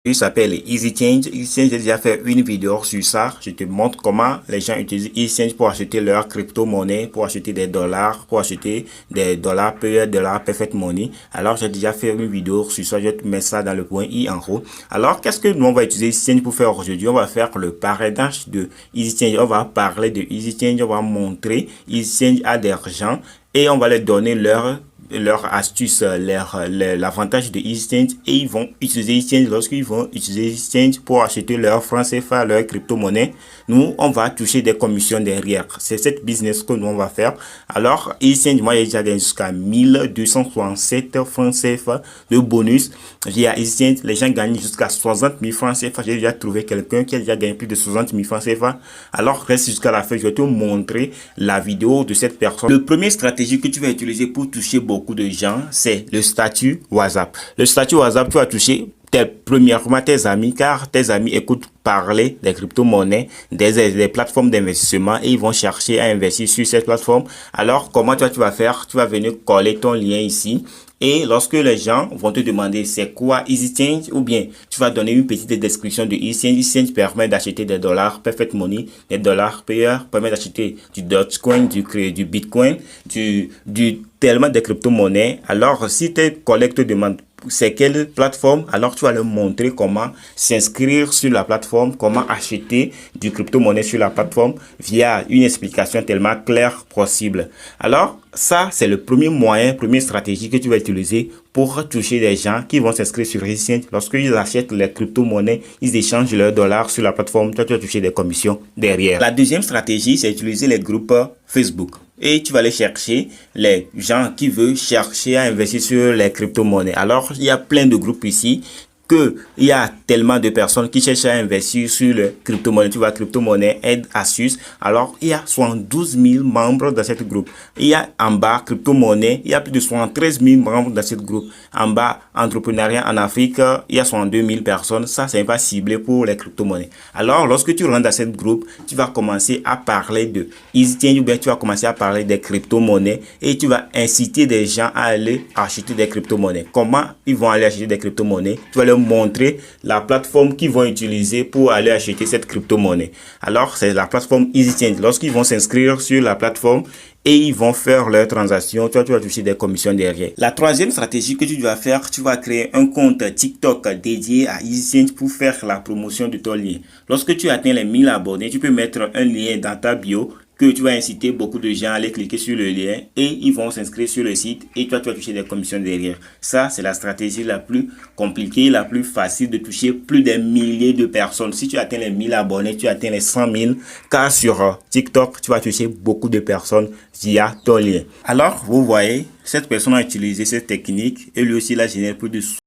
Il s'appelle EasyChange. EasyChange, j'ai déjà fait une vidéo sur ça. Je te montre comment les gens utilisent EasyChange pour acheter leur crypto-monnaie, pour acheter des dollars, pour acheter des dollars payés, dollars perfect money. Alors, j'ai déjà fait une vidéo sur ça. Je te mets ça dans le point I en haut. Alors, qu'est-ce que nous on va utiliser EasyChange pour faire aujourd'hui? On va faire le parrainage de EasyChange. On va parler de EasyChange. On va montrer EasyChange à des gens et on va leur donner leur astuce, l'avantage de EasyChange, et ils vont utiliser EasyChange. Lorsqu'ils vont utiliser EasyChange pour acheter leur franc CFA, leur crypto-monnaie, nous, on va toucher des commissions derrière. C'est cette business que nous, on va faire. Alors, EasyChange, moi, j'ai déjà gagné jusqu'à 1267 francs CFA de bonus via EasyChange. Les gens gagnent jusqu'à 60 000 francs CFA. J'ai déjà trouvé quelqu'un qui a déjà gagné plus de 60 000 francs CFA. Alors, reste jusqu'à la fin. Je vais te montrer la vidéo de cette personne. Le premier stratégie que tu vas utiliser pour toucher beaucoup de gens, c'est le statut WhatsApp. Le statut WhatsApp, tu vas toucher premièrement tes amis, car tes amis écoutent parler des crypto-monnaies, des plateformes d'investissement, et ils vont chercher à investir sur cette plateforme. Alors, comment tu vas faire? Tu vas venir coller ton lien ici. Et lorsque les gens vont te demander c'est quoi EasyChange, ou bien tu vas donner une petite description de EasyChange. EasyChange permet d'acheter des dollars perfect money, des dollars payeurs, permet d'acheter du Dogecoin, du Bitcoin, tellement de crypto-monnaies. Alors, si tes collègues te demandent c'est quelle plateforme, alors tu vas leur montrer comment s'inscrire sur la plateforme, comment acheter du crypto-monnaie sur la plateforme via une explication tellement claire possible. Alors, ça, c'est le premier moyen, première stratégie que tu vas utiliser pour toucher des gens qui vont s'inscrire sur EasyChange. Lorsqu'ils achètent les crypto-monnaies, ils échangent leurs dollars sur la plateforme, toi, tu vas toucher des commissions derrière. La deuxième stratégie, c'est utiliser les groupes Facebook. Et tu vas aller chercher les gens qui veulent chercher à investir sur les crypto-monnaies. Alors, il y a plein de groupes ici il y a tellement de personnes qui cherchent à investir sur le crypto-monnaie. Tu vois, crypto-monnaie, aide, astuce. Alors, il y a 72 000 membres dans ce groupe. Il y a en bas, crypto-monnaie, il y a plus de 73 000 membres dans ce groupe. En bas, entrepreneuriat en Afrique, il y a 62 000 personnes. Ça, c'est pas ciblé pour les crypto-monnaies. Alors, lorsque tu rentres dans ce groupe, tu vas commencer à parler de EasyChange, ou bien tu vas commencer à parler des crypto-monnaies, et tu vas inciter des gens à aller acheter des crypto-monnaies. Comment ils vont aller acheter des crypto-monnaies? Tu vas leur montrer la plateforme qu'ils vont utiliser pour aller acheter cette crypto-monnaie. Alors, c'est la plateforme EasyChange. Lorsqu'ils vont s'inscrire sur la plateforme et ils vont faire leurs transactions, toi, tu vas toucher des commissions derrière. La troisième stratégie que tu dois faire, tu vas créer un compte TikTok dédié à EasyChange pour faire la promotion de ton lien. Lorsque tu atteins les 1000 abonnés, tu peux mettre un lien dans ta bio que tu vas inciter beaucoup de gens à aller cliquer sur le lien et ils vont s'inscrire sur le site et toi, tu vas toucher des commissions derrière. Ça, c'est la stratégie la plus compliquée, la plus facile de toucher plus des milliers de personnes. Si tu atteins les 1000 abonnés, tu atteins les 100 000, car sur TikTok, tu vas toucher beaucoup de personnes via ton lien. Alors, vous voyez, cette personne a utilisé cette technique et lui aussi, il a généré plus de